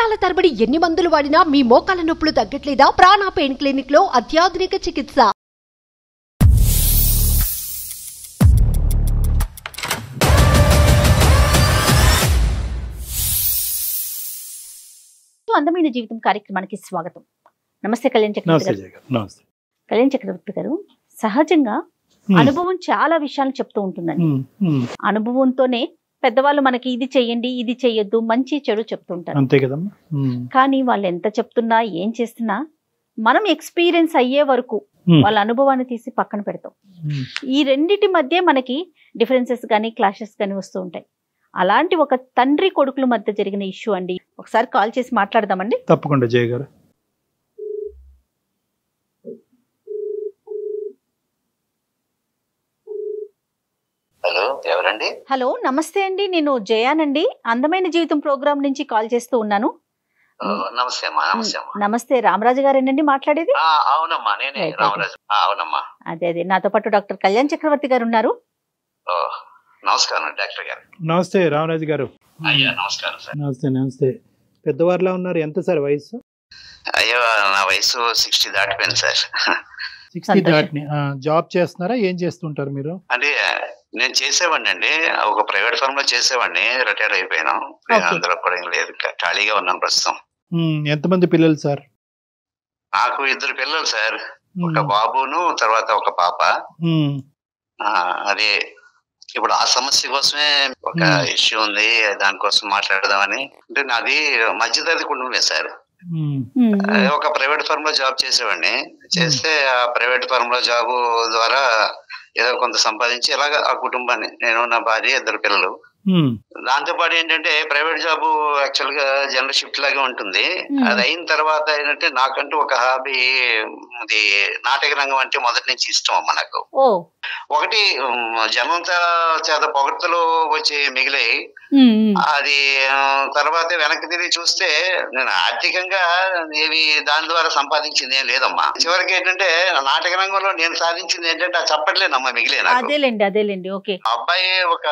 సంవత్సరాల తరబడి ఎన్ని మందులు వాడినా మీ మోకాల నొప్పులు తగ్గట్లేదా? ప్రాణ పెయిన్ క్లినిక్ లో అత్యాధునిక చికిత్స. అందమైన జీవితం కార్యక్రమానికి స్వాగతం. నమస్తే కళ్యాణ్ చక్రవర్తి గారు. కళ్యాణ్ చక్రవర్తి గారు, సహజంగా అనుభవం చాలా విషయాలు చెప్తూ ఉంటుందండి. అనుభవంతోనే పెద్దవాళ్ళు మనకి ఇది చెయ్యండి, ఇది చెయ్యొద్దు, మంచి చెడు చెప్తుంటారు. అంతే కదమ్మా. కానీ వాళ్ళు ఎంత చెప్తున్నా ఏం చేస్తున్నా మనం ఎక్స్పీరియన్స్ అయ్యే వరకు వాళ్ళ అనుభవాన్ని తీసి పక్కన పెడతాం. ఈ రెండిటి మధ్య మనకి డిఫరెన్సెస్ కానీ క్లాషెస్ కానీ వస్తూ ఉంటాయి. అలాంటి ఒక తండ్రి కొడుకుల మధ్య జరిగిన ఇష్యూ అండి. ఒకసారి కాల్ చేసి మాట్లాడదామండి. తప్పకుండా జయ గారు. హలో, ఎవరండి? హలో, నమస్తే అండి. నేను జయానండి, అందమైన జీవితం ప్రోగ్రామ్ నుంచి కాల్ చేస్తూ ఉన్నాను. నమస్తే అమ్మా. నమస్తే అమ్మా. నమస్తే, రామరాజు గారేనండి మాట్లాడేది? అవునమ్మా, నేనే రామరాజు. అవునమ్మా. అదే నాతో పాటు డాక్టర్ కళ్యాణ్ చక్రవర్తి గారు ఉన్నారు. నమస్కారం డాక్టర్ గారు. నమస్తే రామరాజు గారు. అయ్యా నమస్కారం సార్. నమస్తే నమస్తే. పెద్దవారిలా ఉన్నారు. ఎంత సార్ వయసు? అయ్యో, నా వయసు 60 దాటిపోయింది సార్. 60 దాటిని. జాబ్ చేస్తున్నారా? ఏం చేస్తుంటారు మీరు? అంటే నేను చేసేవాడిని అండి, ఒక ప్రైవేట్ ఫర్మ్ లో చేసేవాడిని. రిటైర్ అయిపోయాను. అందులో కూడా ఏం లేదు, ఖాళీగా ఉన్నాను ప్రస్తుతం. ఎంతమంది పిల్లలు సార్? నాకు 2 పిల్లలు సార్. ఒక బాబును తర్వాత ఒక పాప. అదే ఇప్పుడు ఆ సమస్య కోసమే ఒక ఇష్యూ ఉంది, దానికోసం మాట్లాడదామని. అంటే నాది మధ్యతరగతి కుటుంబమే సార్. ఒక ప్రైవేట్ ఫర్మ్ లో జాబ్ చేసేవాడిని. చేస్తే ఆ ప్రైవేట్ ఫర్మ్ లో జాబ్ ద్వారా ఏదో కొంత సంపాదించి ఇలాగ ఆ కుటుంబాన్ని, నేను నా భార్య 2 పిల్లలు. దాంతో పాటు ఏంటంటే ప్రైవేట్ జాబ్ యాక్చువల్ గా జనరల్ షిఫ్ట్ లాగే ఉంటుంది. అది అయిన తర్వాత ఏంటంటే నాకంటూ ఒక హాబీ, ఇది నాటక రంగం అంటే మొదటి నుంచి ఇష్టం అమ్మ నాకు. ఒకటి జనంతా చేత పొగడ్తలు వచ్చి మిగిలాయి. అది తర్వాత వెనక్కి తిరిగి చూస్తే నేను ఆర్థికంగా ఏవి దాని ద్వారా సంపాదించింది ఏం లేదమ్మా. చివరికి ఏంటంటే నాటక రంగంలో నేను సాధించింది ఏంటంటే ఆ చప్పట్లేనమ్మా మిగిలిన. అదేలేండి. ఓకే. అబ్బాయి ఒక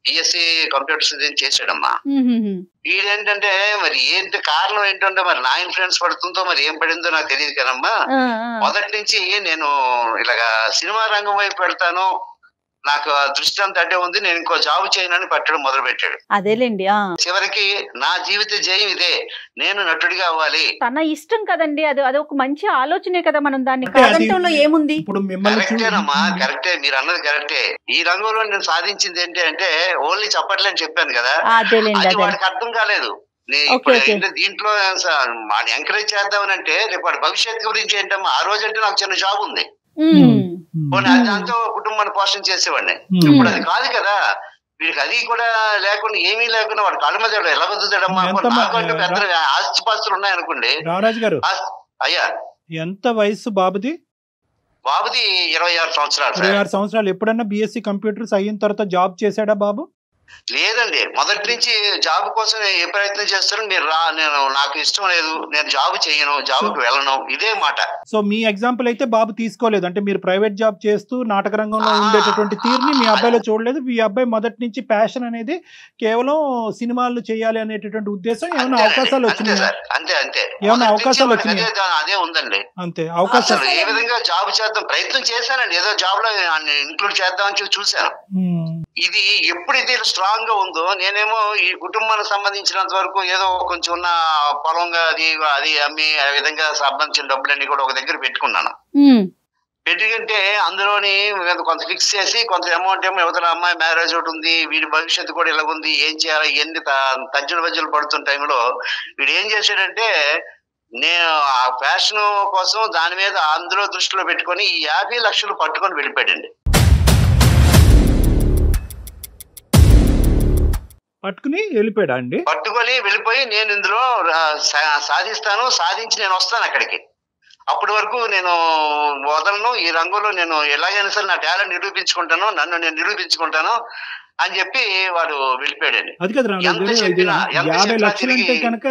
బిఎస్సి కంప్యూటర్స్ చేసాడమ్మా. వీడేంటంటే మరి ఏంటి కారణం ఏంటంటే మరి నా ఇన్ఫ్లుయెన్స్ పడుతుందో మరి ఏం పడిందో నాకు తెలియదు కదమ్మా. మొదటి నుంచి నేను ఇలాగా సినిమా రంగం వైపు వెళ్తాను, నాకు దృష్టి అంత అడ్డే ఉంది, నేను ఇంకో జాబ్ చేయనని పట్టడం మొదలు పెట్టాడు. అదేలేండి. చివరికి నా జీవిత జయం ఇదే, నేను నటుడిగా అవ్వాలి. తన ఇష్టం కదండి, అది ఒక మంచి ఆలోచనే కదా. మనం దాన్ని కాదంటంలో ఏముంది? కరెక్టేనమ్మా, కరెక్టే, మీరు అన్నది కరెక్టే. ఈ రంగంలో నేను సాధించింది ఏంటి అంటే ఓన్లీ చెప్పట్లేని చెప్పాను కదా, అది వాడికి అర్థం కాలేదు. దీంట్లో వాడిని ఎంకరేజ్ చేద్దామని అంటే రేపు వాడి భవిష్యత్తు గురించి ఏంటమ్మా, ఆ రోజు అంటే నాకు చిన్న జాబ్ ఉంది, దాంతో కుటుంబాన్ని పోషణ చేసేవాడిని. ఇప్పుడు అది కాదు కదా, వీడికి అది కూడా లేకుండా ఏమీ లేకుండా వాడు కాళ్ళ మీద ఎలా బతుకుతాడమ్మా. నాకంటూ పెద్ద ఆస్తిపాస్తులు ఉన్నాయనుకోండి. రామరాజు గారు, అయ్యా ఎంత వయసు బాబుది? బాబుది 26 సంవత్సరాలు. 26 సంవత్సరాలు. ఎప్పుడన్నా బిఎస్సి కంప్యూటర్స్ అయిన తర్వాత జాబ్ చేశాడా బాబు? లేదండి, మొదటి నుంచి జాబ్ కోసం ఏ ప్రయత్నం చేస్తారో నేను నాకు ఇష్టం లేదు, నేను జాబ్ చేయను, జాబ్కి వెళ్ళను, ఇదే మాట. సో మీ ఎగ్జాంపుల్ అయితే బాబు తీసుకోలేదు. అంటే మీరు ప్రైవేట్ జాబ్ చేస్తూ నాటక రంగంలో ఉండేటటువంటి తీరుని మీ అబ్బాయిలో చూడలేదు. మీ అబ్బాయి మొదటి నుంచి ప్యాషన్ అనేది కేవలం సినిమాలు చేయాలి అనేటటువంటి ఉద్దేశం. ఏమైనా అవకాశాలు వచ్చినాయి? అంతే ఏమైనా అవకాశాలు వచ్చినాయి? అదే ఉందండి. అంతే, అవకాశాలు. ఏ విధంగా జాబ్ చేద్దాం ప్రయత్నం చేశానండి, ఏదో జాబ్ లో ఇంక్లూడ్ చేద్దామని చూశాను. ఇది ఎప్పుడైతే స్ట్రాంగ్ గా ఉందో, నేనేమో ఈ కుటుంబానికి సంబంధించినంత వరకు ఏదో కొంచెం ఉన్న పొలంగా అది అమ్మి ఆ విధంగా సంబంధించిన డబ్బులన్నీ కూడా ఒక దగ్గర పెట్టుకున్నాను. పెట్టుకుంటే అందులోని కొంత ఫిక్స్ చేసి కొంత అమౌంట్ ఏమో యువతల అమ్మాయి మ్యారేజ్ ఒకటి ఉంది, వీడి భవిష్యత్తు కూడా ఇలా ఉంది, ఏం చేయాలి, ఎన్ని తజ్జులు బజ్జులు పడుతున్న టైంలో వీడు ఏం చేశాడంటే, నేను ఆ ఫ్యాషన్ కోసం దాని మీద అందులో దృష్టిలో పెట్టుకొని ఈ 50 లక్షలు పట్టుకొని వెళ్ళిపోయాడండి. పట్టుకుని వెళ్ళిపోయాడా అండి? పట్టుకొని వెళ్ళిపోయి నేను ఇందులో సాధిస్తాను, సాధించి నేను వస్తాను అక్కడికి, అప్పటి వరకు నేను వదలను, ఈ రంగంలో నేను ఎలాగైనా సరే నా టాలెంట్ నిరూపించుకుంటాను, నన్ను నేను నిరూపించుకుంటాను అని చెప్పి వాడు వెళ్ళిపోయాడండి. అది కదా 50 లక్షలు అంటే కనుక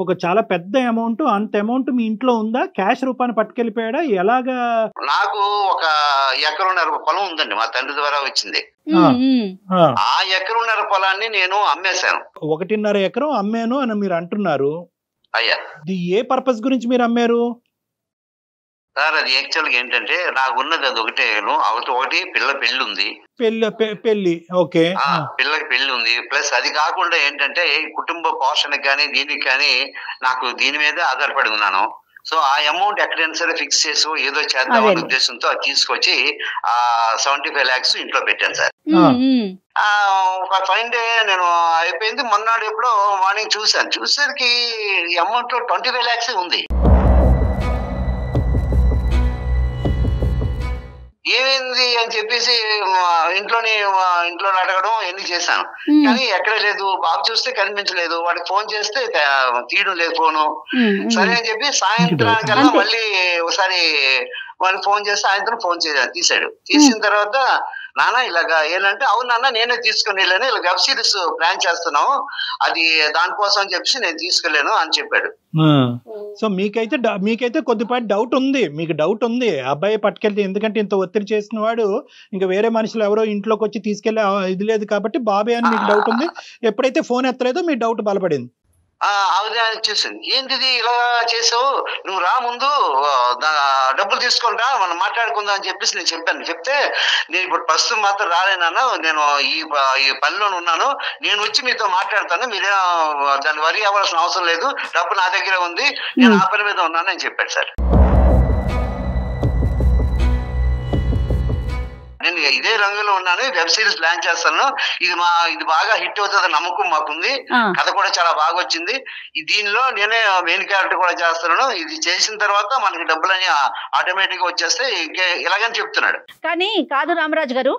ఒక చాలా పెద్ద అమౌంట్, అంత అమౌంట్ మీ ఇంట్లో ఉందా? క్యాష్ రూపాన్ని పట్టుకెళ్ళిపోయాడా? ఎలాగా? నాకు ఒక ఎకరున్నర పొలం ఉందండి, మా తండ్రి ద్వారా వచ్చింది. ఆ ఎకరున్నర పొలాన్ని నేను అమ్మేశాను. 1.5 ఎకరం అమ్మాను అని మీరు అంటున్నారు. అయ్యా, ఇది ఏ పర్పస్ గురించి మీరు అమ్మారు సార్? అది యాక్చువల్ గా ఏంటంటే నాకు ఉన్నది అది ఒకటి పిల్ల పెళ్లి ఉంది. పెళ్లి ఓకే, పిల్లకి పెళ్లి ఉంది. ప్లస్ అది కాకుండా ఏంటంటే కుటుంబ పోషణకి కానీ దీనికి కానీ నాకు దీని మీద ఆధారపడి ఉన్నాను. సో ఆ అమౌంట్ ఎక్కడైనా సరే ఫిక్స్ చేసి ఏదో చేద్దామనే ఉద్దేశంతో అది తీసుకొచ్చి ఆ 75 lakhs ఇంట్లో పెట్టాను సార్. ఒక ఫైన్ డే నేను అయిపోయింది. మొన్నాడు ఎప్పుడో మార్నింగ్ చూసేసరికి అమౌంట్ 25 lakhs ఉంది. ఏమైంది అని చెప్పేసి ఇంట్లో అడగడం ఎన్ని చేశాను, కానీ ఎక్కడ లేదు. బాబు చూస్తే కనిపించలేదు, వాడికి ఫోన్ చేస్తే తీయడం లేదు ఫోను. సరే అని చెప్పి సాయంత్రానికల్లా మళ్ళీ ఒకసారి వాళ్ళకి ఫోన్ చేస్తే సాయంత్రం ఫోన్ తీసాడు. తీసిన తర్వాత నాన్న ఇలాగా ఏంటంటే, అవును నాన్న నేనే తీసుకుని వెళ్ళాను, ఇలా వెబ్ సిరీస్ ప్లాన్ చేస్తున్నాము, అది దానికోసం అని చెప్పేసి నేను తీసుకెళ్ళాను అని చెప్పాడు. సో మీకైతే కొద్దిపాటి డౌట్ ఉంది, మీకు డౌట్ ఉంది అబ్బాయి పట్టుకెళ్తే, ఎందుకంటే ఇంత ఒత్తిడి చేసిన వాడు ఇంకా వేరే మనుషులు ఎవరో ఇంట్లోకి వచ్చి తీసుకెళ్లే ఇది లేదు కాబట్టి బాబే అని మీకు డౌట్ ఉంది. ఎప్పుడైతే ఫోన్ ఎత్తలేదో మీ డౌట్ బలపడింది. ఆవిడ చూసింది, ఏంటిది ఇలా చేసావు, నువ్వు రా ముందు డబ్బులు తీసుకుంటా మనం మాట్లాడుకుందాం అని చెప్పేసి నేను చెప్పాను. చెప్తే నేను ఇప్పుడు ప్రస్తుతం మాత్రం రాలేనన్నా, నేను ఈ పనిలో ఉన్నాను, నేను వచ్చి మీతో మాట్లాడతాను, మీరే దాన్ని వరి అవ్వాల్సిన అవసరం లేదు, డబ్బు నా దగ్గర ఉంది, నేను ఆ పని మీద ఉన్నాను అని చెప్పాడు సార్. నేను ఇదే రంగంలో ఉన్నాను, వెబ్ సిరీస్ ప్లాన్ చేస్తాను, ఇది బాగా హిట్ అవుతుంది నమ్మకం మాకుంది, కథ కూడా చాలా బాగా వచ్చింది, దీనిలో నేనే మెయిన్ క్యారెక్టర్ కూడా చేస్తున్నాను, ఇది చేసిన తర్వాత మనకి డబ్బులని ఆటోమేటిక్ గా వచ్చేస్తే ఇలాగని చెప్తున్నాడు. కానీ కాదు రామరాజు గారు,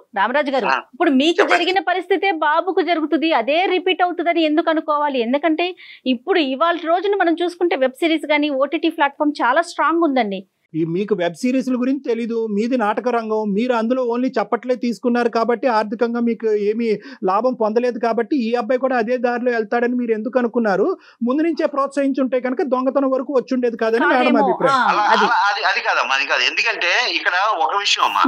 ఇప్పుడు మీకు జరిగిన పరిస్థితే బాబుకు జరుగుతుంది, అదే రిపీట్ అవుతుందని ఎందుకు అనుకోవాలి? ఎందుకంటే ఇప్పుడు ఇవాళ రోజున మనం చూసుకుంటే వెబ్ సిరీస్ కానీ ఓటీటీ ప్లాట్ఫామ్ చాలా స్ట్రాంగ్ ఉందండి. మీకు వెబ్ సిరీస్ల గురించి తెలీదు, మీది నాటక రంగం, మీరు అందులో ఓన్లీ చప్పట్లే తీసుకున్నారు కాబట్టి ఆర్థికంగా మీకు ఏమీ లాభం పొందలేదు కాబట్టి ఈ అబ్బాయి కూడా అదే దారిలో వెళ్తాడని మీరు ఎందుకు అనుకున్నారు? ముందు నుంచే ప్రోత్సహించుంటే కనుక దొంగతనం వరకు వచ్చి ఉండేది కాదని మేడం అభిప్రాయం. అది కాదమ్మా, అది కాదు. ఎందుకంటే ఇక్కడ ఒక విషయం అమ్మా,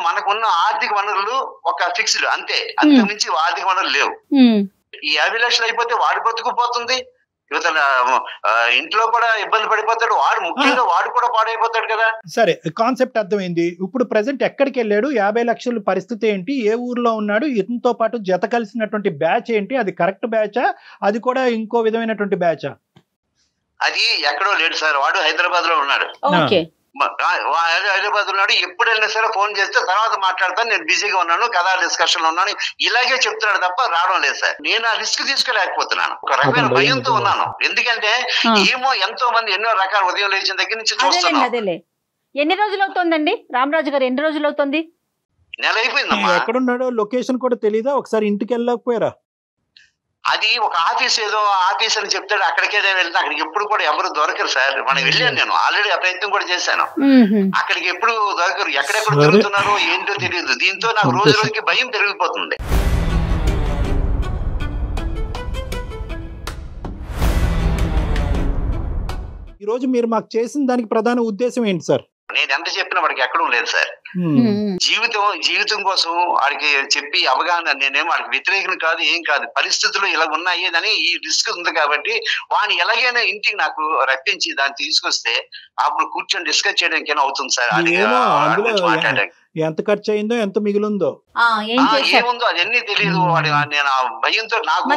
మనకున్న ఆర్థిక వనరులు ఒక ఫిక్స్డ్ అంతే, అంతకు మించి ఆర్థిక వనరులు లేవు. ఈ 50 లక్షలు అయిపోతే వాడి బతుకుపోతుంది, యువతల ఇంట్లో కూడా ఇబ్బంది పడిపోతాడు, ముఖ్యంగా వాడు కూడా పాడైపోతాడు కదా. సరే, కాన్సెప్ట్ అర్థమైంది. ఇప్పుడు ప్రెసెంట్ ఎక్కడికి వెళ్ళాడు, 50 లక్షల పరిస్థితి ఏంటి, ఏ ఊర్లో ఉన్నాడు, ఇతనితో పాటు జత కలిసినటువంటి బ్యాచ్ ఏంటి, అది కరెక్ట్ బ్యాచా, అది కూడా ఇంకో విధమైనటువంటి బ్యాచా? అది ఎక్కడో లేడు సార్, వాడు హైదరాబాద్ లో ఉన్నాడు. హైదరాబాద్ ఉన్నాడు, ఎప్పుడు వెళ్ళినా సరే ఫోన్ చేస్తే తర్వాత మాట్లాడతాను, నేను బిజీగా ఉన్నాను, కథా డిస్కషన్ లో ఉన్నాను, ఇలాగే చెప్తున్నాడు తప్ప రావడం లేదు సార్. నేను ఆ రిస్క్ తీసుకోలేకపోతున్నాను, ఒక రకమైన భయంతో ఉన్నాను. ఎందుకంటే ఏమో ఎంతో మంది ఎన్నో రకాల ఉదయం లేచిన దగ్గర నుంచి చూస్తున్నాను. ఎన్ని రోజులు అవుతుందండి రామరాజు గారు, ఎన్ని రోజులు అవుతుంది? నెల అయిపోయిందమ్మా. ఎక్కడున్నాడో లొకేషన్ కూడా తెలీదా? ఒకసారి ఇంటికి వెళ్ళకపోయారా? అది ఒక ఆఫీస్, ఏదో ఆఫీస్ అని చెప్తాడు, అక్కడికే వెళ్తే అక్కడికి ఎప్పుడు కూడా ఎవరు దొరకరు సార్. మనం వెళ్ళాను, నేను ఆల్రెడీ ఆ ప్రయత్నం కూడా చేశాను, అక్కడికి ఎప్పుడు దొరకరు, ఎక్కడెక్కడ తిరుగుతున్నారో ఏంటో తెలియదు. దీంతో నాకు రోజు రోజుకి భయం పెరిగిపోతుంది. ఈ రోజు మీరు మాకు చేసిన దానికి ప్రధాన ఉద్దేశం ఏంటి సార్? నేను ఎంత చెప్పినా వాడికి ఎక్కడూ లేదు సార్. జీవితం కోసం వాడికి చెప్పి అవగాహన, నేనేమో వాడికి వ్యతిరేకం కాదు, ఏం కాదు, పరిస్థితులు ఇలా ఉన్నాయి అని ఈ రిస్క్ ఉంది కాబట్టి వాడిని ఎలాగైనా ఇంటికి నాకు రప్పించి దాన్ని తీసుకొస్తే అప్పుడు కూర్చొని డిస్కస్ చేయడానికి అవుతుంది సార్. మాట్లాడడానికి ఎంత ఖర్చు అయిందో, ఎంత మిగిలిందో, ఏముందో అదన్నీ తెలియదు. వాడి నేను ఆ భయంతో, నాకు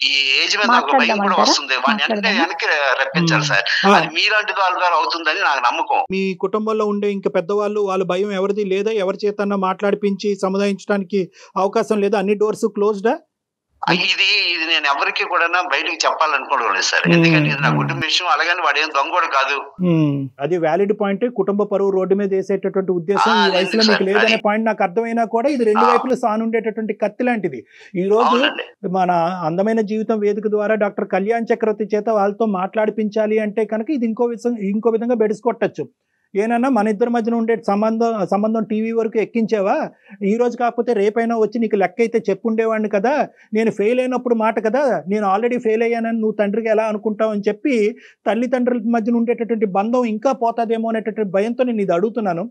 ఈ ఏజ్ మీద నాకు భయం కూడా వస్తుంది. వాడిని అంటే వెనక్కి రప్పించాలి సార్, అది మీలాంటి వాళ్ళ ద్వారా అవుతుందని నాకు నమ్మకం. మీ కుటుంబంలో ఉండే ఇంకా పెద్దవాళ్ళు, వాళ్ళ భయం ఎవరిది లేదా? ఎవరి చేతన్నా మాట్లాడిపించి సముదాయించడానికి అవకాశం లేదా? అన్ని డోర్స్ క్లోజ్డా? ఇది నేను ఎవరికి కూడా బయటకు చెప్పాలనుకోవడం లేదు సార్, ఎందుకంటే ఇది నా కుటుంబ విషయం. అలాగని వాడు ఏం దొంగ కూడా కాదు. అది వ్యాలిడ్ పాయింట్. కుటుంబ పరువు రోడ్డు మీద వేసేటటువంటి ఉద్దేశం ఈ వయసులో మీకు లేదనే పాయింట్ నాకు అర్థమైనా కూడా ఇది రెండు వైపులు సానుండేటటువంటి కత్తి లాంటిది. ఈ రోజు మన అందమైన జీవితం వేదిక ద్వారా డాక్టర్ కళ్యాణ్ చక్రవర్తి చేత వాళ్ళతో మాట్లాడిపించాలి అంటే కనుక ఇది ఇంకో విధంగా బెడిసికొట్టచ్చు. ఏనన్నా మన ఇద్దరి మధ్యన ఉండే సంబంధం టీవీ వరకు ఎక్కించావా? ఈ రోజు కాకపోతే రేపైనా వచ్చి నీకు లెక్క అయితే చెప్పుండేవాడిని కదా, నేను ఫెయిల్ అయినప్పుడు మాట కదా, నేను ఆల్రెడీ ఫెయిల్ అయ్యానని నువ్వు తండ్రికి ఎలా అనుకుంటావు అని చెప్పి తల్లిదండ్రుల మధ్యన ఉండేటటువంటి బంధం ఇంకా పోతాదేమో అనేటటువంటి భయంతో నేను ఇది అడుగుతున్నాను.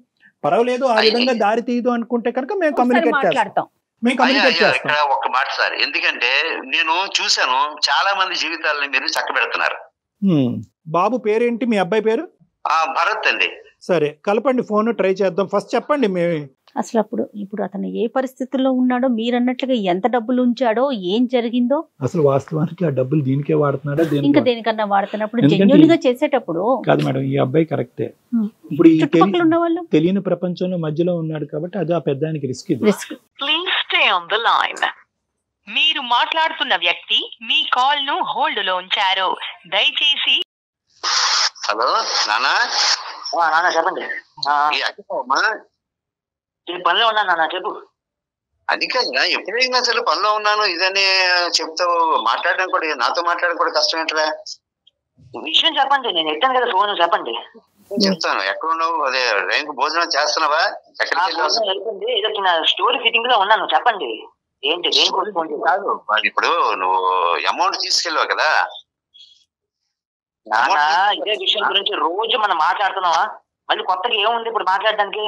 పర్వాలేదు, ఆ విధంగా దారి తీయదు అనుకుంటే కనుక మేము కమ్యూనికేట్ చేస్తాం. ఇక్కడ ఒక మాట సార్, ఎందుకంటే నేను చూశాను చాలా మంది జీవితాలని మీరు చక్కబెడుతున్నారు. బాబు పేరేంటి? మీ అబ్బాయి పేరు? భరత్ అండి. సరే, కలపండి, ఫోన్ ట్రై చేద్దాం. ఫస్ట్ చెప్పండి అసలు ఇప్పుడు అతను ఏ పరిస్థితుల్లో ఉన్నాడో, మీరు అన్నట్లుగా ఎంత డబ్బులు ఉంచాడో, ఏం జరిగిందో, అసలు వాస్తవానికి ఆ డబ్బులు దీనికే వాడుతున్నాడా, ఇంకా దేనికన్నా వాడుతున్నప్పుడు జెన్యూన్ గా చేసేటప్పుడు కాదు మేడం. ఈ అబ్బాయి కరెక్టే. ఇప్పుడు ఈ చుట్టుపక్కల ఉన్న వాళ్ళు తెలియని ప్రపంచంలో మధ్యలో ఉన్నాడు కాబట్టి అది ఆ పెద్దానికి risk. Please stay on the line. మీరు మాట్లాడుతున్న వ్యక్తి మీ కాల్ ను హోల్డ్ లో ఉంచారు. దయచేసి. హలో నానా. నాన్న చెప్పండి. పనిలో ఉన్నాను నాన్న, చెప్పు. అది కాదురా, ఎప్పుడైనా సరే పనిలో ఉన్నాను ఇదని చెప్తావు. మాట్లాడడం కూడా, నాతో మాట్లాడడం కూడా కష్టం ఏంట్రా? విషయం చెప్పండి, నేను ఎత్తాను కదా ఫోన్, చెప్పండి. చెప్తాను. ఎక్కడున్నావు? అదే రైన్ భోజనం చేస్తున్నావా? ఎక్కడికి? ఏదో చిన్న స్టోరీ ఫిట్టింగ్ లో ఉన్నాను, చెప్పండి. ఏంటి కాదు, ఇప్పుడు నువ్వు అమౌంట్ తీసుకెళ్ళావు కదా నాన్న, ఇదే విషయం గురించి రోజు మనం మాట్లాడుతున్నావా? మళ్ళీ కొత్తగా ఏముంది ఇప్పుడు మాట్లాడడానికి?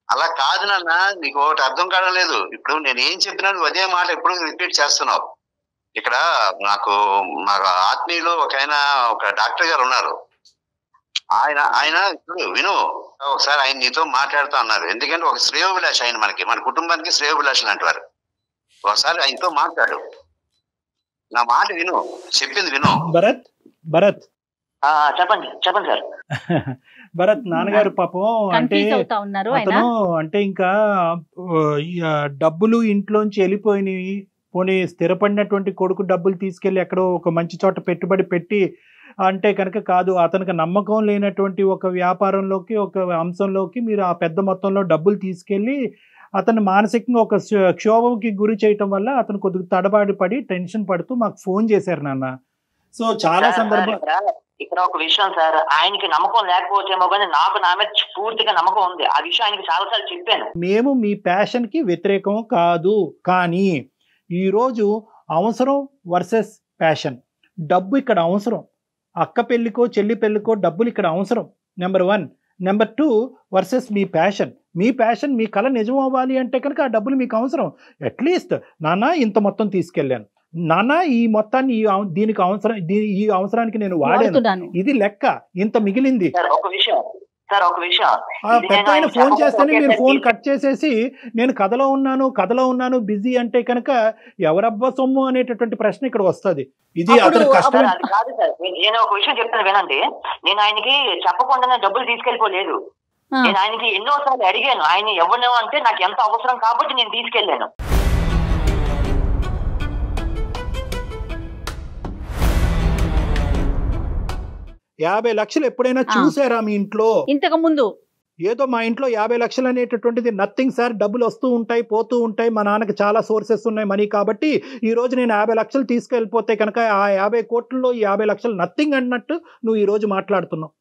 అలా కాదు నాన్న, నీకు ఒకటి అర్థం కావడం లేదు. ఇప్పుడు నేను ఏం చెప్పినా నువ్వు అదే మాట ఎప్పుడు రిపీట్ చేస్తున్నావు. ఇక్కడ నాకు మా ఆత్మీయులు ఒక డాక్టర్ గారు ఉన్నారు. ఆయన ఇప్పుడు విను, ఒకసారి ఆయన నీతో మాట్లాడుతూ అన్నారు. ఎందుకంటే ఒక శ్రేయోభిలాష ఆయన, మన కుటుంబానికి శ్రేయోభిలాష లాంటి వారు. ఒకసారి ఆయనతో మాట్లాడు, నా మాట విను, చెప్పింది విను. భరత్ చెప్పండి సార్. భరత్ నాన్నగారు పాపం అంటే ఇంకా డబ్బులు ఇంట్లోంచి వెళ్ళిపోయినాయి. పోనీ స్థిరపడినటువంటి కొడుకు డబ్బులు తీసుకెళ్లి ఎక్కడో ఒక మంచి చోట పెట్టుబడి పెట్టి అంటే కనుక కాదు, అతనికి నమ్మకం లేనటువంటి ఒక వ్యాపారంలోకి, ఒక అంశంలోకి మీరు ఆ పెద్ద మొత్తంలో డబ్బులు తీసుకెళ్లి అతను మానసికంగా ఒక క్షోభకి గురి చేయటం వల్ల అతను కొద్దిగా తడబాటు పడి టెన్షన్ పడుతూ మాకు ఫోన్ చేశారు నాన్న. సో చాలా సందర్భాలు ఇక్కడ ఒక విషయం సార్, ఆయనకి నమ్మకం లేకపోవచ్చేమో కానీ నాకు నా మీద పూర్తిగా నమ్మకం ఉంది. ఆ విషయం ఆయనకి చాలాసార్లు చెప్పాను. మేము మీ ప్యాషన్ కి వ్యతిరేకం కాదు, కానీ ఈరోజు అవసరం వర్సెస్ ప్యాషన్. డబ్బు ఇక్కడ అవసరం. అక్క పెళ్లికో చెల్లి పెళ్లికో డబ్బులు ఇక్కడ అవసరం, నెంబర్ 1. నెంబర్ 2 వర్సెస్ మీ ప్యాషన్. మీ ప్యాషన్, మీ కళ నిజం అవ్వాలి అంటే కనుక ఆ డబ్బులు మీకు అవసరం. అట్లీస్ట్ నాన్న ఇంత మొత్తం తీసుకెళ్ళాను, నాన్న ఈ మొత్తాన్ని దీనికి అవసరం, ఈ అవసరానికి నేను వాడాను, ఇది లెక్క, ఇంత మిగిలింది. ఒక విషయం పెద్ద ఆయన ఫోన్ చేస్తేనే మీరు ఫోన్ కట్ చేసేసి నేను కథలో ఉన్నాను బిజీ అంటే కనుక ఎవరబ్బా సొమ్ము అనేటటువంటి ప్రశ్న ఇక్కడ వస్తుంది. ఇది అతను కష్టం కాదు సార్. నేను ఒక విషయం చెప్తాను వినండి. నేను ఆయనకి చెప్పకుండానే డబ్బులు తీసుకెళ్ళిపోలేదు. నేను ఆయనకి ఎన్నోసార్లు అడిగాను, ఆయన ఎవరినో అంటే నాకు ఎంత అవసరం కాబట్టి నేను తీసుకెళ్ళాను. $50 లక్షలు ఎప్పుడైనా చూసారా మీ ఇంట్లో? ఇంతకు ముందు ఏదో మా ఇంట్లో 50 లక్షలు అనేటటువంటిది నథింగ్ సార్. డబ్బులు వస్తూ ఉంటాయి, పోతూ ఉంటాయి. మా నాన్నకి చాలా సోర్సెస్ ఉన్నాయి మనీ, కాబట్టి ఈ రోజు నేను 50 లక్షలు తీసుకెళ్ళిపోతే కనుక ఆ 50 కోట్లలో ఈ 50 లక్షలు నథింగ్ అన్నట్టు నువ్వు ఈ రోజు మాట్లాడుతున్నావు.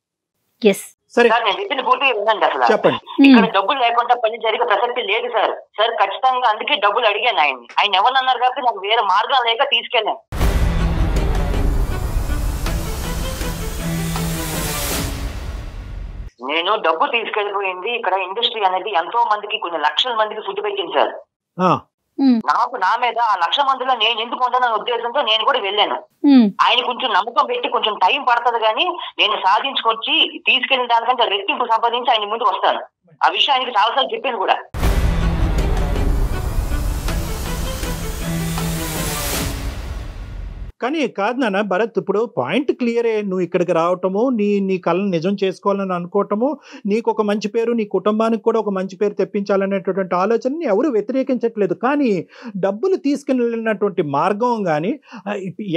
సరే, నేను చెప్పిన పూర్తిగా వినండి. అసలు చెప్పండి. ఇక్కడ డబ్బులు లేకుండా పని జరిగే ప్రసక్తి లేదు సార్. సార్ ఖచ్చితంగా అందుకే డబ్బులు అడిగాను ఆయన ఎవరన్నారు కాబట్టి నాకు వేరే మార్గం లేక తీసుకెళ్ళాను. నేను డబ్బు తీసుకెళ్లిపోయింది. ఇక్కడ ఇండస్ట్రీ అనేది ఎంతో మందికి, కొన్ని లక్షల మందికి ఫుడ్ పెట్టింది సార్. నాకు నా మీద ఆ 1,00,000 మందిలో నేను ఎందుకు ఉంటానన్న ఉద్దేశంతో నేను కూడా వెళ్ళాను. ఆయన కొంచెం నమ్మకం పెట్టి కొంచెం టైం పడుతుంది కానీ నేను సాధించుకొచ్చి తీసుకెళ్లిన దానికంటే రెట్టింపు సంపాదించి ఆయన ముందుకు వస్తాను. ఆ విషయం ఆయనకి చాలాసార్లు చెప్పాను కూడా. కానీ కాదు నాన్న భరత్, ఇప్పుడు పాయింట్ క్లియరే. నువ్వు ఇక్కడికి రావటము, నీ కళను నిజం చేసుకోవాలని అనుకోవటము, నీకు ఒక మంచి పేరు, నీ కుటుంబానికి కూడా ఒక మంచి పేరు తెప్పించాలనేటటువంటి ఆలోచనని ఎవరు వ్యతిరేకించట్లేదు. కానీ డబ్బులు తీసుకెళ్ళినటువంటి మార్గం కానీ,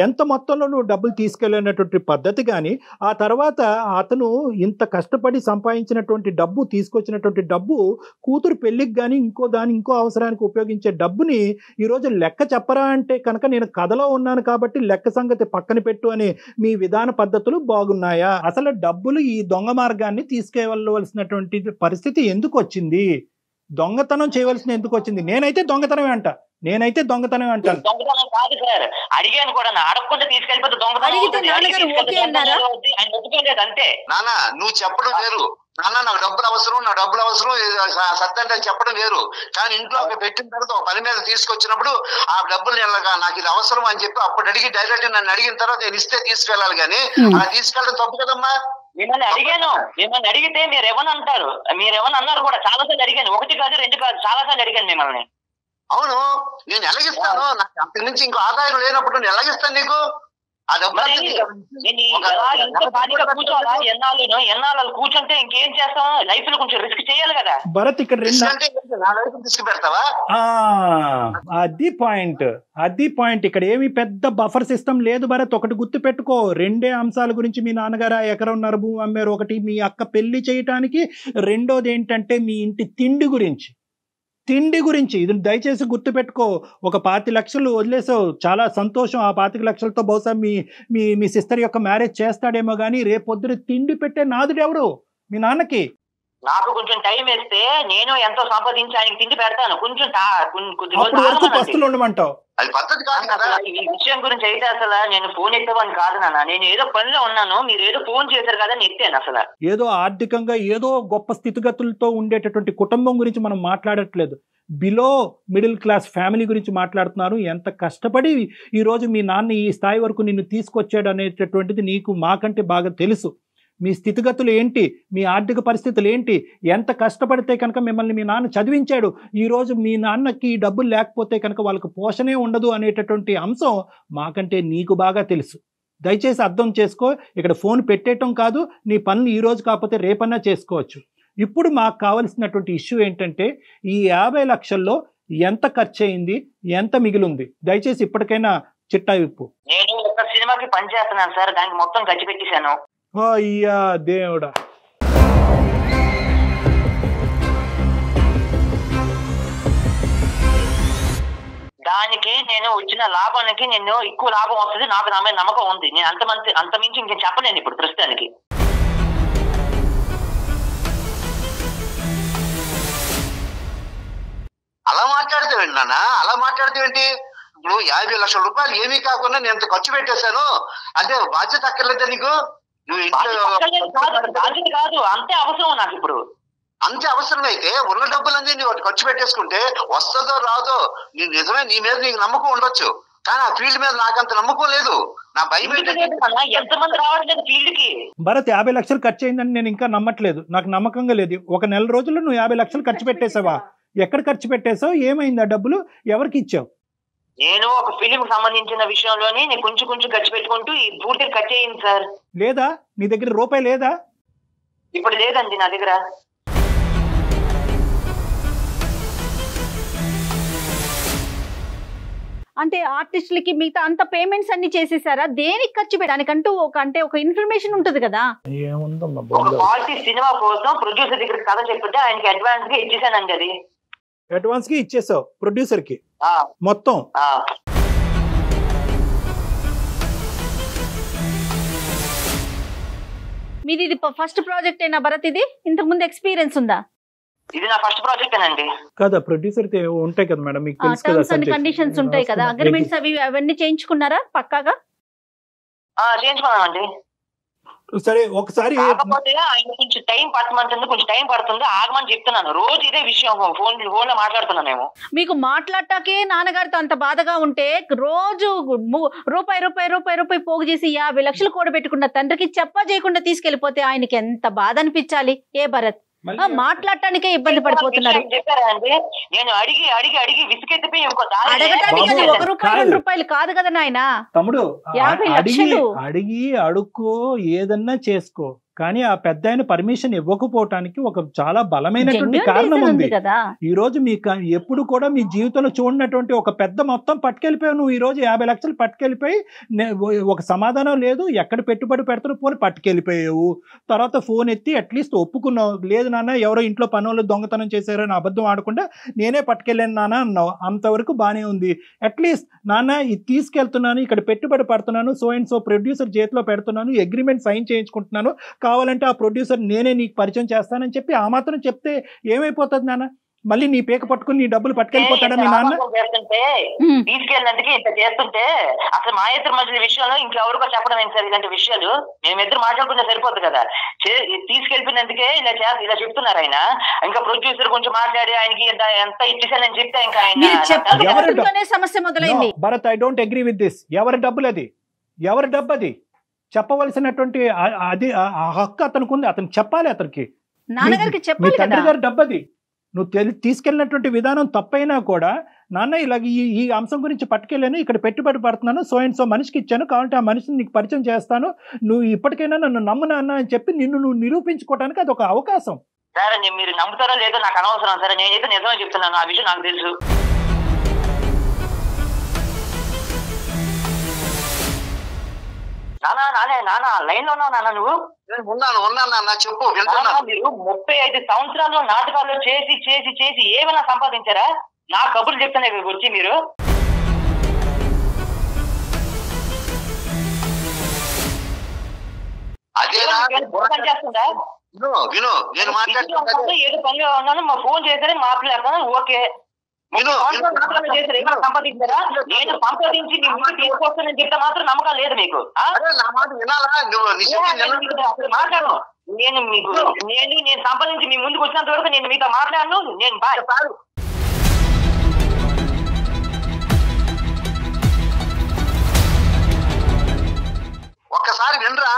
ఎంత మొత్తంలో నువ్వు డబ్బులు తీసుకెళ్ళినటువంటి పద్ధతి కానీ, ఆ తర్వాత అతను ఇంత కష్టపడి సంపాదించినటువంటి డబ్బు, తీసుకొచ్చినటువంటి డబ్బు కూతురు పెళ్లికి కానీ ఇంకో అవసరానికి ఉపయోగించే డబ్బుని ఈరోజు లెక్క చెప్పరా అంటే కనుక నేను కథలో ఉన్నాను కాబట్టి లెక్క సంగతి పక్కన పెట్టు అనే మీ విధాన పద్ధతులు బాగున్నాయా? అసలు డబ్బులు ఈ దొంగ మార్గాన్ని తీసుకెళ్ళవలసినటువంటి పరిస్థితి ఎందుకు వచ్చింది? దొంగతనం చేయవలసిన ఎందుకు వచ్చింది? నేనైతే దొంగతనమే అంటాను. దొంగతనం కాదు సార్, అడిగాను కూడా, అడగకుండా తీసుకెళ్ళిపోతే దొంగతనం అంతే. నాన్న నువ్వు చెప్పడం వేరు, నాన్న నాకు డబ్బులు అవసరం సద్దంటే చెప్పడం వేరు. కానీ ఇంట్లో పెట్టిన తర్వాత ఒక పని మీద తీసుకొచ్చినప్పుడు ఆ డబ్బులు నాకు ఇది అవసరం అని చెప్పి అప్పుడు అడిగి డైరెక్ట్ నన్ను అడిగిన తర్వాత నేను ఇస్తే తీసుకెళ్ళాలి, కానీ అలా తీసుకెళ్ళడం తప్పు కదమ్మా. మిమ్మల్ని అడిగితే మీరేమని అంటారు, మీరేమని అన్నారు కూడా. చాలా సార్లు అడిగాను, 1 కాదు 2 కాదు, చాలా సార్లు అడిగాను మిమ్మల్ని. అవును, నేను ఎలాగిస్తాను? నాకు అంతకు మించి ఇంకో ఆదాయం లేనప్పుడు నేను ఎలాగిస్తాను నీకు ఆ డబ్బులు? ఎన్నాళ్ళు కూర్చుంటే ఇంకేం చేస్తాం? లైఫ్ లో కొంచెం రిస్క్ చేయాలి కదా భరత్. ఇక్కడ రిస్క్ పెడతావా? అది పాయింట్. ఇక్కడ ఏమి పెద్ద బఫర్ సిస్టమ్ లేదు భరత్. ఒకటి గుర్తు పెట్టుకో, 2 అంశాల గురించి. మీ నాన్నగారు ఎకరంన్నర భూమి అమ్మారు, ఒకటి మీ అక్క పెళ్లి చేయటానికి, రెండోది ఏంటంటే మీ ఇంటి తిండి గురించి. ఇది దయచేసి గుర్తుపెట్టుకో. ఒక 25 లక్షలు వదిలేసావు, చాలా సంతోషం. ఆ 25 లక్షలతో బహుశా మీ సిస్టర్ యొక్క మ్యారేజ్ చేస్తాడేమో, కానీ రేపొద్దున తిండి పెట్టే నాదుడు ఎవరు? మీ నాన్నకి. నాకు కొంచెం టైం ఇస్తే నేను ఎంతో సంపాదించి ఆయనకి తిండి పెడతాను. కొంచెం పస్తులు ఉండమంటావు? అది పద్ధతి కాదు కదా. ఈ విషయం గురించి అయితే అసలు నేను ఫోన్ ఎత్తేవాడిని కాదు నాన్న. నేను ఏదో పనిలో ఉన్నాను, మీరు ఏదో ఫోన్ చేశారు కదా అని ఎత్తాను. అసలు ఏదో ఆర్థికంగా ఏదో గొప్ప స్థితిగతులతో ఉండేటటువంటి కుటుంబం గురించి మనం మాట్లాడట్లేదు. బిలో మిడిల్ క్లాస్ ఫ్యామిలీ గురించి మాట్లాడుతున్నారు. ఎంత కష్టపడి ఈరోజు మీ నాన్న ఈ స్థాయి వరకు నిన్ను తీసుకొచ్చాడు అనేటటువంటిది నీకు మాకంటే బాగా తెలుసు. మీ స్థితిగతులు ఏంటి, మీ ఆర్థిక పరిస్థితులు ఏంటి, ఎంత కష్టపడితే కనుక మిమ్మల్ని మీ నాన్న చదివించాడు. ఈరోజు మీ నాన్నకి డబ్బులు లేకపోతే కనుక వాళ్ళకి పోషణే ఉండదు అనేటటువంటి అంశం మాకంటే నీకు బాగా తెలుసు. దయచేసి అర్థం చేసుకో. ఇక్కడ ఫోన్ పెట్టేయటం కాదు, నీ పనులు ఈరోజు కాకపోతే రేపన్నా చేసుకోవచ్చు. ఇప్పుడు మాకు కావలసినటువంటి ఇష్యూ ఏంటంటే ఈ 50 లక్షల్లో ఎంత ఖర్చు అయింది, ఎంత మిగిలింది? దయచేసి ఇప్పటికైనా చిట్టా విప్పు. నేను ఒక సినిమాకి పని చేస్తున్నాను సార్, దానికి మొత్తం ఖర్చు పెట్టేశాను. అయ్యా దేవుడా. దానికి నేను వచ్చిన లాభానికి నేను ఎక్కువ లాభం వస్తుంది, నాకు నా మీద నమ్మకం ఉంది. నేను అంత మించి ఇంకేం చెప్పలేను ఇప్పుడు ప్రస్తుతానికి. అలా మాట్లాడితేవేంటి నాన్న? అలా మాట్లాడితేవేంటి? ఇప్పుడు 50 లక్షల రూపాయలు ఏమీ కాకుండా నేను ఎంత ఖర్చు పెట్టేశాను అంటే బాధ్యత అక్కర్లేదా నీకు? నువ్వు ఇంట్లో కాదు, అంతే అవసరం నాకు ఇప్పుడు. అంతే అవసరమైతే ఉన్న డబ్బులన్నీ నువ్వు ఖర్చు పెట్టేసుకుంటే వస్తుందో రాదో, నీ నిజమే నీ మీద నీకు నమ్మకం ఉండొచ్చు, కానీ ఆ ఫీల్డ్ మీద నాకంత నమ్మకం లేదు. నా భయం ఎంతమంది రావట్లేదు ఫీల్డ్ కి. భరత్ 50 లక్షలు ఖర్చు అయిందని నేను ఇంకా నమ్మట్లేదు, నాకు నమ్మకంగా లేదు. ఒక నెల రోజుల్లో నువ్వు 50 లక్షలు ఖర్చు పెట్టేసావా? ఎక్కడ ఖర్చు పెట్టేసావు? ఏమైంది? ఆ డబ్బులు ఎవరికి ఇచ్చావు? నేను ఒక ఫిలిం సంబంధించిన విషయంలోనే నేను కొంచెం ఖర్చు పెట్టుకుంటూ ఈ పూర్తిగా ఖర్చు అయింది సార్. లేదా నీ దగ్గర రూపాయి లేదా? ఇప్పుడు లేదండి నా దగ్గర. అంటే ఆర్టిస్టులకి మిగతా అంత పేమెంట్స్ అన్ని చేసేసారా? దేనికి ఖర్చు పెట్టడానికంటూ ఒక ఇన్ఫర్మేషన్ ఉంటది కదా. ఒక క్వాలిటీ సినిమా కోసం ప్రొడ్యూసర్ దగ్గర కథ చెప్తే ఆయనకి అడ్వాన్స్ గా ఇచ్చేసానండి. అది అడ్వాన్స్ కి ఇచ్చేసావు ప్రొడ్యూసర్ కి మొత్తం? మీది ఇది ఫస్ట్ ప్రాజెక్ట్ అయినా భరత్? ఇది ఇంతకు ముందు ఎక్స్పీరియన్స్ ఉందా? ఇది నా ఫస్ట్ ప్రాజెక్ట్ అండి. కదా ప్రొడ్యూసర్ ఉంటాయి కదా మేడం, మీకు తెలుసు కదా, టర్మ్స్ అండ్ కండిషన్స్ ఉంటాయి కదా, అగ్రిమెంట్స్ అవన్నీ చేయించుకున్నారా? పక్కాగా చేయించుకున్నామండి. సరే ఒకసారి కాకపోతే ఆయన కొంచెం టైం పడుతుంది ఆగమని చెప్తున్నాను. రోజు ఇదే విషయం ఫోన్ లో మాట్లాడుతున్నానేమో. మీకు మాట్లాడటాకే నాన్నగారితో అంత బాధగా ఉంటే రోజు రూపాయి పోగు చేసి 50 లక్షలు కూడబెట్టుకున్న తండ్రికి చెప్ప చేయకుండా తీసుకెళ్లిపోతే ఆయనకి ఎంత బాధ అనిపించాలి? ఏ భరత్, మాట్లాడటానికే ఇబ్బంది పడిపోతున్నారు. నేను అడిగి విసిగెత్తిపోయి అడగటానికి అది 1 రూపాయి 2 రూపాయలు కాదు కదా నాయన. తమ్ముడు 50 లక్షలు అడుక్కో, ఏదన్నా చేసుకో. కానీ ఆ పెద్ద ఆయన పర్మిషన్ ఇవ్వకపోవటానికి ఒక చాలా బలమైనటువంటి కారణం ఉంది. ఈ రోజు మీకు ఎప్పుడు కూడా మీ జీవితంలో చూడనటువంటి ఒక పెద్ద మొత్తం పట్టుకెళ్ళిపోయావు నువ్వు. ఈ రోజు 50 లక్షలు పట్టుకెళ్ళిపోయి ఒక సమాధానం లేదు, ఎక్కడ పెట్టుబడి పెడుతున్న ఫోన్ పట్టుకెళ్ళిపోయావు. తర్వాత ఫోన్ ఎత్తి అట్లీస్ట్ ఒప్పుకున్నావు, లేదు నాన్న ఎవరో ఇంట్లో పనులు దొంగతనం చేశారని అబద్ధం ఆడకుండా నేనే పట్టుకెళ్ళాను నాన్న అన్నావు. అంతవరకు బాగానే ఉంది. అట్లీస్ట్ నాన్న ఇది తీసుకెళ్తున్నాను, ఇక్కడ పెట్టుబడి పడుతున్నాను, సో అండ్ సో ప్రొడ్యూసర్ చేతిలో పెడుతున్నాను, అగ్రిమెంట్ సైన్ చేయించుకుంటున్నాను, కావాలంటే ఆ ప్రొడ్యూసర్ నేనే నీకు పరిచయం చేస్తానని చెప్పి ఆ మాత్రం చెప్తే ఏమైపోతుంది నాన్న? మళ్ళీ నీ పేక పట్టుకుని నీ డబ్బులు పట్టుకెళ్ళిపోతాడా మీ నాన్న? తీసుకెళ్ళినందుకు ఇంత చేస్తుంటే అసలు మా ఇద్దరు మధ్య విషయంలో ఇంకెవరికో చెప్పడం ఏంటి సార్? ఇలాంటి విషయాలు మేమిద్దరు మాట్లాడుకుంటే సరిపోద్ది కదా. తీసుకెళ్ళిపోయినందుకే ఇలా చెప్తున్నారు ఆయన. ఇంకా ప్రొడ్యూసర్ కొంచెం మాట్లాడి ఆయనకి ఎంత ఇచ్చేసానని చెప్తే ఇంకా ఆయన సమస్య మొదలైంది. Bharat, I don't agree with this. ఎవరి డబ్బులు అది? ఎవరి డబ్బు అది? చెప్పవలసినటువంటి అది హక్కు అతనికి ఉంది, అతను చెప్పాలి. అతనికి మీ తండ్రి గారి డబ్బు అది. నువ్వు తీసుకెళ్ళినటువంటి విధానం తప్పైనా కూడా నాన్న ఇలాగ ఈ అంశం గురించి పట్టుకెళ్ళాను, ఇక్కడ పెట్టుబడి పడుతున్నాను, సో అండ్ సో మనిషికి ఇచ్చాను, కావాలంటే ఆ మనిషిని నీకు పరిచయం చేస్తాను, నువ్వు ఇప్పటికైనా నన్ను నమ్మునా అని చెప్పి నువ్వు నిరూపించుకోవడానికి అది ఒక అవకాశం. సరే మీరు నమ్ముతారో లేదో నాకు అనవసరం. సరే నేనైతే నిజమే చెప్తున్నాను, ఆ విషయం నాకు తెలుసు. నానా లైన్ లో ఉన్నావు నాన్న? నువ్వు? ఉన్నాను చెప్పు. మీరు 35 సంవత్సరాలు నాటకాల్లో చేసి చేసి చేసి ఏమైనా సంపాదించారా? నా కబుర్లు చెప్తానే వచ్చి మీరు. చేస్తుందా? ఏదో పనిలో ఉన్నాను, మా ఫోన్ చేశారని మాట్లాడతాను, ఓకే. సంపాదించారా? నేను సంపాదించి నీ ముందు తీసుకొస్తానని చెప్తే మాత్రం నమ్మకం లేదు మీకు. మాట్లాడను నేను సంపాదించి మీ ముందుకు వచ్చినంత వరకు నేను మీతో మాట్లాడను. నేను ఒక్కసారి వినరా,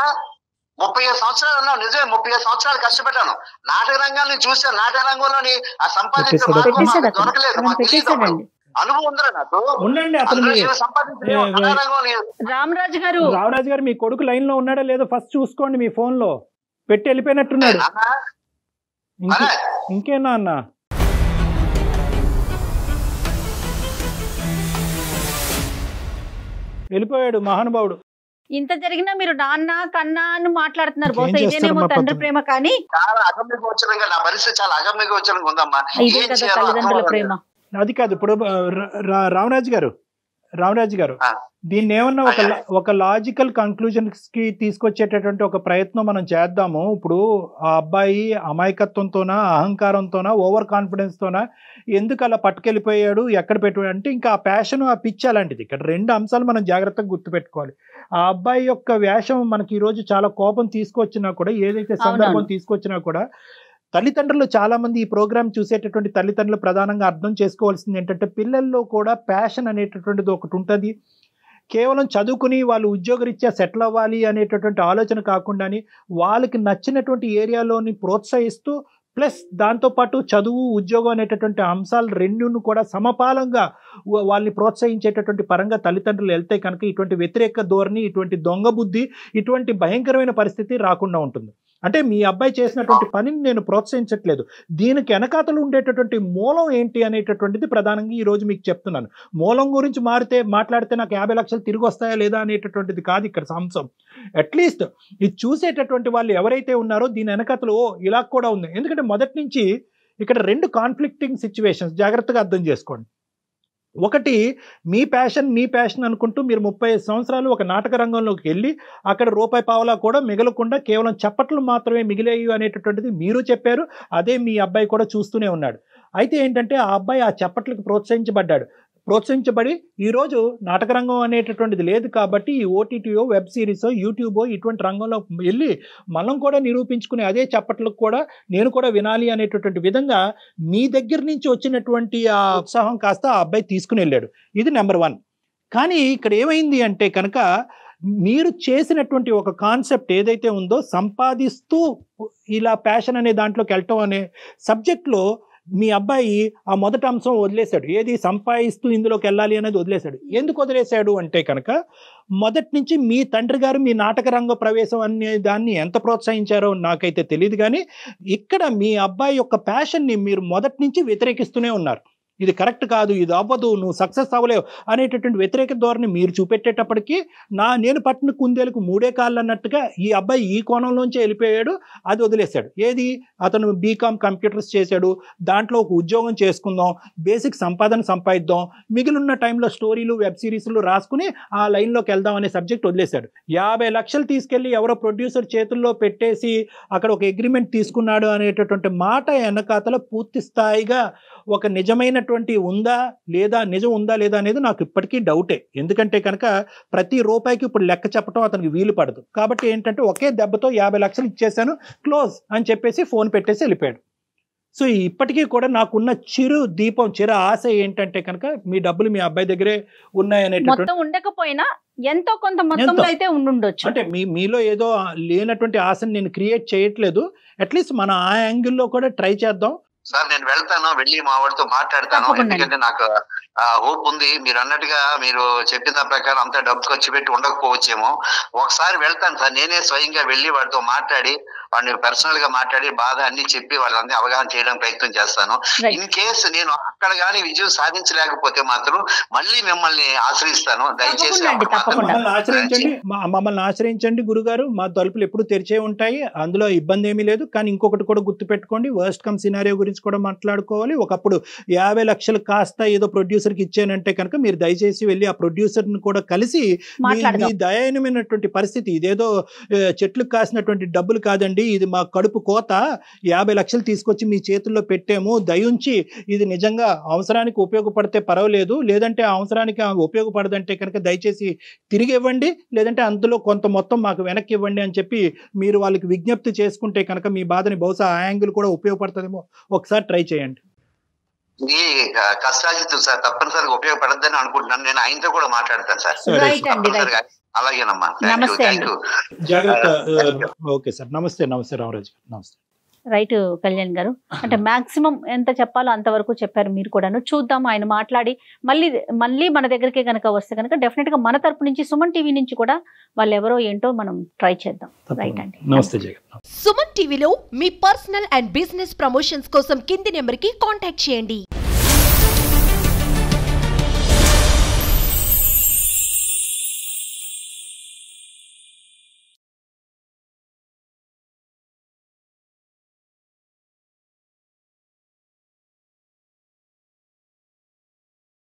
35 సంవత్సరాలు ఉన్నావు. నిజమే, 35 సంవత్సరాలు కష్టపడ్డాను. నాటక రంగాన్ని చూసాను. నాటక రంగంలోని ఆ సంపాదించిన దొరకలేదు. అనుభవం ఉందా నాకు? రామరాజు గారు మీ కొడుకు లైన్ లో ఉన్నాడా లేదో ఫస్ట్ చూసుకోండి. మీ ఫోన్ లో పెట్టి వెళ్ళిపోయినట్టున్నాడు. ఇంకేనా అన్న? వెళ్ళిపోయాడు మహానుభావుడు. ఇంత జరిగినా మీరు నాన్న కన్నా అని మాట్లాడుతున్నారు. బహుశా ఇదేనేమో తండ్రి ప్రేమ. కానీ చాలా అగమ్యగోచరంగా నా పరిస్థితి చాలా అగమ్యగోచరంగా ఉందమ్మా. ఇదే కదా తల్లిదండ్రుల ప్రేమ. అది కాదు. ఇప్పుడు రామరాజు గారు దీన్ని ఏమన్నా ఒక లాజికల్ కన్క్లూజన్స్ కి తీసుకొచ్చేటటువంటి ఒక ప్రయత్నం మనం చేద్దాము. ఇప్పుడు ఆ అబ్బాయి అమాయకత్వంతోనా, అహంకారంతోనా, ఓవర్ కాన్ఫిడెన్స్ తోనా ఎందుకు అలా పట్టుకెళ్ళిపోయాడు, ఎక్కడ పెట్టాడు అంటే ఇంకా ఆ ప్యాషన్, ఆ పిచ్చి అలాంటిది. ఇక్కడ 2 అంశాలు మనం జాగ్రత్తగా గుర్తుపెట్టుకోవాలి. ఆ అబ్బాయి యొక్క వేషం మనకి ఈ రోజు చాలా కోపం తీసుకొచ్చినా కూడా, ఏదైతే సందర్భం తీసుకొచ్చినా కూడా, తల్లిదండ్రులు చాలా మంది ఈ ప్రోగ్రామ్ చూసేటటువంటి తల్లిదండ్రులు ప్రధానంగా అర్థం చేసుకోవాల్సింది ఏంటంటే, పిల్లల్లో కూడా ప్యాషన్ అనేటటువంటిది ఒకటి ఉంటుంది. కేవలం చదువుకుని వాళ్ళు ఉద్యోగరీత్యా సెటిల్ అవ్వాలి అనేటటువంటి ఆలోచన కాకుండాని వాళ్ళకి నచ్చినటువంటి ఏరియాలోని ప్రోత్సహిస్తూ ప్లస్ దాంతోపాటు చదువు, ఉద్యోగం అనేటటువంటి అంశాలు రెండును కూడా సమపాలంగా వాళ్ళని ప్రోత్సహించేటటువంటి పరంగా తల్లిదండ్రులు వెళ్తే కనుక ఇటువంటి వ్యతిరేక ధోరణి, ఇటువంటి దొంగ బుద్ధి, ఇటువంటి భయంకరమైన పరిస్థితి రాకుండా ఉంటుంది. అంటే మీ అబ్బాయి చేసినటువంటి పనిని నేను ప్రోత్సహించట్లేదు. దీనికి వెనకాతలు ఉండేటటువంటి మూలం ఏంటి అనేటటువంటిది ప్రధానంగా ఈరోజు మీకు చెప్తున్నాను. మూలం గురించి మాట్లాడితే నాకు 50 లక్షలు తిరిగి వస్తాయా లేదా అనేటటువంటిది కాదు ఇక్కడ అంశం. అట్లీస్ట్ ఇది చూసేటటువంటి వాళ్ళు ఎవరైతే ఉన్నారో దీని వెనకాతలు ఇలా కూడా ఉంది. ఎందుకంటే మొదటి నుంచి ఇక్కడ 2 కాన్ఫ్లిక్టింగ్ సిచ్యువేషన్స్ జాగ్రత్తగా అర్థం చేసుకోండి. ఒకటి మీ ప్యాషన్ అనుకుంటూ మీరు 35 సంవత్సరాలు ఒక నాటక రంగంలోకి వెళ్ళి అక్కడ రూపాయి పావలా కూడా మిగలకుండా కేవలం చప్పట్లు మాత్రమే మిగిలేవి అనేటటువంటిది మీరు చెప్పారు. అదే మీ అబ్బాయి కూడా చూస్తూనే ఉన్నాడు. అయితే ఏంటంటే ఆ అబ్బాయి ఆ చప్పట్లకు ప్రోత్సహించబడి ఈరోజు నాటక రంగం అనేటటువంటిది లేదు కాబట్టి ఈ ఓటీటీయో, వెబ్ సిరీసో, యూట్యూబో ఇటువంటి రంగంలో వెళ్ళి మనం కూడా నిరూపించుకునే అదే చప్పట్లకు కూడా నేను కూడా వినాలి అనేటటువంటి విధంగా మీ దగ్గర నుంచి వచ్చినటువంటి ఆ ఉత్సాహం కాస్త ఆ అబ్బాయి తీసుకుని వెళ్ళాడు. ఇది నెంబర్ 1. కానీ ఇక్కడ ఏమైంది అంటే కనుక మీరు చేసినటువంటి ఒక కాన్సెప్ట్ ఏదైతే ఉందో సంపాదిస్తూ ఇలా ప్యాషన్ అనే దాంట్లోకి వెళ్ళటం అనే సబ్జెక్ట్లో మీ అబ్బాయి ఆ మొదటి అంశం వదిలేశాడు, ఏది సంపాదిస్తూ ఇందులోకి వెళ్ళాలి అనేది వదిలేశాడు. ఎందుకు వదిలేశాడు అంటే కనుక మొదటి నుంచి మీ తండ్రి గారు మీ నాటక రంగ ప్రవేశం అనే దాన్ని ఎంత ప్రోత్సహించారో నాకైతే తెలియదు, కానీ ఇక్కడ మీ అబ్బాయి యొక్క ప్యాషన్ని మీరు మొదటి నుంచి వ్యతిరేకిస్తూనే ఉన్నారు. ఇది కరెక్ట్ కాదు, ఇది అవ్వదు, నువ్వు సక్సెస్ అవ్వలేవు అనేటటువంటి వ్యతిరేక ధోరణి మీరు చూపెట్టేటప్పటికీ నేను పట్టిన కుందేలకు 3 కాళ్ళు అన్నట్టుగా ఈ అబ్బాయి ఈ కోణంలోంచి వెళ్ళిపోయాడు. అది వదిలేశాడు. ఏది, అతను బీకామ్ కంప్యూటర్స్ చేశాడు, దాంట్లో ఒక ఉద్యోగం చేసుకుందాం, బేసిక్ సంపాదన సంపాదిద్దాం, మిగిలిన టైంలో స్టోరీలు వెబ్ సిరీస్లు రాసుకుని ఆ లైన్లోకి వెళ్దాం అనే సబ్జెక్ట్ వదిలేశాడు. 50 లక్షలు తీసుకెళ్ళి ఎవరో ప్రొడ్యూసర్ చేతుల్లో పెట్టేసి అక్కడ ఒక అగ్రిమెంట్ తీసుకున్నాడు అనేటటువంటి మాట వెనకాతల పూర్తి స్థాయిగా ఒక నిజమైనటువంటి ఉందా లేదా, నిజం ఉందా లేదా అనేది నాకు ఇప్పటికీ డౌటే. ఎందుకంటే కనుక ప్రతి రూపాయికి ఇప్పుడు లెక్క చెప్పడం అతనికి వీలు పడదు. కాబట్టి ఏంటంటే ఒకే దెబ్బతో 50 లక్షలు ఇచ్చేసాను, క్లోజ్ అని చెప్పేసి ఫోన్ పెట్టేసి వెళ్ళిపోయాడు. సో ఇప్పటికీ కూడా నాకున్న చిరు ఆశ ఏంటంటే కనుక మీ డబ్బులు మీ అబ్బాయి దగ్గరే ఉన్నాయనేటటువంటి, ఉండకపోయినా ఎంతో కొంత మొత్తంలో అయితే ఉండొచ్చు. అంటే మీలో ఏదో లేనటువంటి ఆశని నేను క్రియేట్ చేయట్లేదు. అట్లీస్ట్ మన ఆ యాంగిల్లో కూడా ట్రై చేద్దాం. సార్ నేను వెళ్తాను, వెళ్ళి మా వాడితో మాట్లాడతాను. ఎందుకంటే నాకు హోప్ ఉంది. మీరు అన్నట్టుగా మీరు చెప్పిన ప్రకారం అంతా డబ్బు ఖర్చు పెట్టి ఉండకపోవచ్చేమో. ఒకసారి వెళ్తాను సార్, నేనే స్వయంగా వెళ్ళి వాడితో మాట్లాడి, వాడిని పర్సనల్ గా మాట్లాడి బాధ అన్ని చెప్పి వాళ్ళని అవగాహన చేయడానికి ప్రయత్నం చేస్తాను. ఇన్ కేసు నేను అక్కడ గానీ విజయం సాధించలేకపోతే మాత్రం మళ్ళీ మిమ్మల్ని ఆశ్రయిస్తాను. దయచేసి మమ్మల్ని ఆశ్రయించండి గురుగారు, మా తలుపులు ఎప్పుడు తెరిచే ఉంటాయి, అందులో ఇబ్బంది ఏమీ లేదు. కానీ ఇంకొకటి కూడా గుర్తు పెట్టుకోండి, వర్స్ట్ కమ్ సినారియో గురించి కూడా మాట్లాడుకోవాలి. ఒకప్పుడు 50 లక్షలు కాస్త ఏదో ప్రొడ్యూసర్కి ఇచ్చానంటే కనుక మీరు దయచేసి వెళ్ళి ఆ ప్రొడ్యూసర్ని కూడా కలిసి మీ దయనీయమైనటువంటి పరిస్థితి, ఇదేదో చెట్లకు కాసినటువంటి డబ్బులు కాదండి, ఇది మా కడుపు కోత, 50 లక్షలు తీసుకొచ్చి మీ చేతుల్లో పెట్టాము, దయుంచి ఇది నిజంగా అవసరానికి ఉపయోగపడితే పర్వాలేదు, లేదంటే అవసరానికి ఉపయోగపడదంటే కనుక దయచేసి తిరిగి ఇవ్వండి, లేదంటే అందులో కొంత మొత్తం మాకు వెనక్కి ఇవ్వండి అని చెప్పి మీరు వాళ్ళకి విజ్ఞప్తి చేసుకుంటే కనుక మీ బాధని బహుశా ఆ యాంగిల్ కూడా ఉపయోగపడుతుందేమో. ఒకసారి ట్రై చేయండి. ఈ కష్టాజితులు సార్ తప్పనిసరిగా ఉపయోగపడద్దని అనుకుంటున్నాను. నేను ఆయనతో కూడా మాట్లాడతాను సార్. అలాగేనమ్మా, థ్యాంక్ యూ. జాగ్రత్త. ఓకే సార్, నమస్తే. నమస్తే రామరాజు గారు, నమస్తే. రైట్ కళ్యాణ్ గారు, అంటే మాక్సిమం ఎంత చెప్పాలో అంతవరకు చెప్పారు మీరు కూడాను. చూద్దాం ఆయన మాట్లాడి మళ్ళీ మన దగ్గరికి కనుక వస్తే కనుక డెఫినెట్ గా మన తరపు నుంచి సుమన్ టీవీ నుంచి కూడా వాళ్ళు ఎవరో ఏంటో మనం ట్రై చేద్దాం. రైట్ అండి, నమస్తే జగన్. సుమన్ టీవీలో మీ పర్సనల్ అండ్ బిజినెస్ ప్రమోషన్స్ కోసం కింది నెంబర్కి కాంటాక్ట్ చేయండి.